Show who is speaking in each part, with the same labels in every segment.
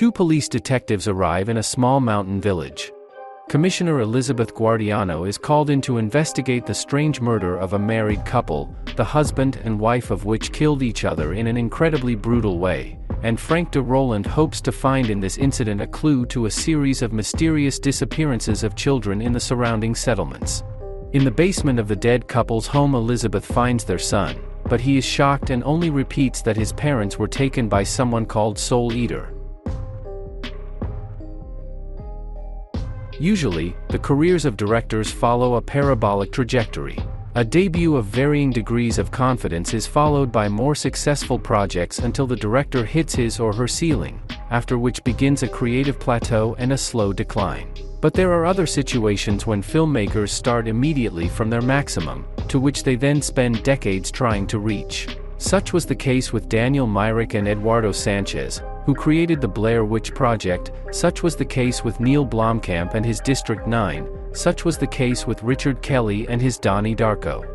Speaker 1: Two police detectives arrive in a small mountain village. Commissioner Elizabeth Guardiano is called in to investigate the strange murder of a married couple, the husband and wife of which killed each other in an incredibly brutal way, and Frank de Roland hopes to find in this incident a clue to a series of mysterious disappearances of children in the surrounding settlements. In the basement of the dead couple's home, Elizabeth finds their son, but he is shocked and only repeats that his parents were taken by someone called Soul Eater. Usually, the careers of directors follow a parabolic trajectory. A debut of varying degrees of confidence is followed by more successful projects until the director hits his or her ceiling, after which begins a creative plateau and a slow decline. But there are other situations when filmmakers start immediately from their maximum, to which they then spend decades trying to reach. Such was the case with Daniel Myrick and Eduardo Sanchez, who created the Blair Witch Project. Such was the case with Neil Blomkamp and his District 9, such was the case with Richard Kelly and his Donnie Darko.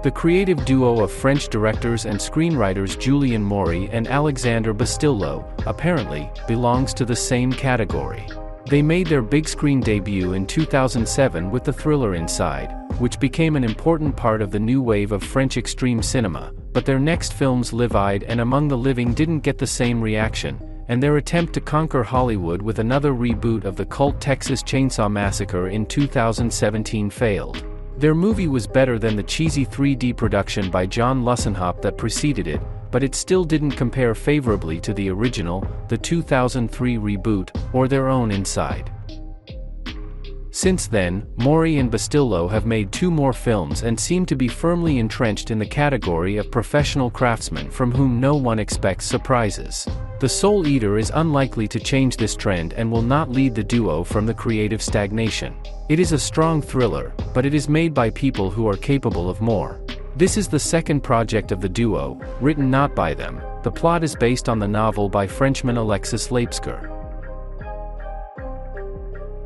Speaker 1: The creative duo of French directors and screenwriters Julien Mori and Alexandre Bustillo, apparently, belongs to the same category. They made their big screen debut in 2007 with the thriller Inside, which became an important part of the new wave of French extreme cinema, but their next films Livid and Among the Living didn't get the same reaction, and their attempt to conquer Hollywood with another reboot of the cult Texas Chainsaw Massacre in 2017 failed. Their movie was better than the cheesy 3D production by John Lussenhop that preceded it, but it still didn't compare favorably to the original, the 2003 reboot, or their own Inside. Since then, Mori and Bustillo have made two more films and seem to be firmly entrenched in the category of professional craftsmen from whom no one expects surprises. The Soul Eater is unlikely to change this trend and will not lead the duo from the creative stagnation. It is a strong thriller, but it is made by people who are capable of more. This is the second project of the duo, written not by them. The plot is based on the novel by Frenchman Alexis Leipzger.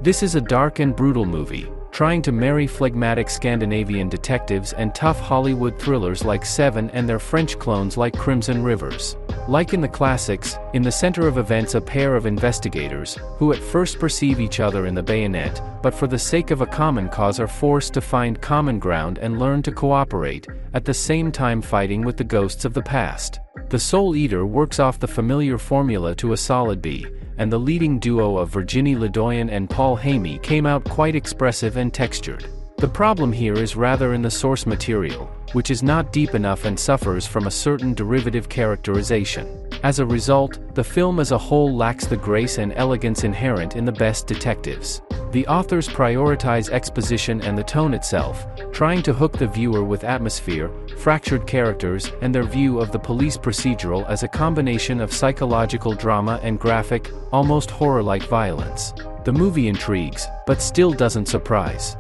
Speaker 1: This is a dark and brutal movie, trying to marry phlegmatic Scandinavian detectives and tough Hollywood thrillers like Seven and their French clones like Crimson Rivers. Like in the classics, in the center of events a pair of investigators, who at first perceive each other in the bayonet, but for the sake of a common cause are forced to find common ground and learn to cooperate, at the same time fighting with the ghosts of the past. The Soul Eater works off the familiar formula to a solid B, and the leading duo of Virginie Ledoyen and Paul Hamy came out quite expressive and textured. The problem here is rather in the source material, which is not deep enough and suffers from a certain derivative characterization. As a result, the film as a whole lacks the grace and elegance inherent in the best detectives. The authors prioritize exposition and the tone itself, trying to hook the viewer with atmosphere, fractured characters, and their view of the police procedural as a combination of psychological drama and graphic, almost horror-like violence. The movie intrigues, but still doesn't surprise.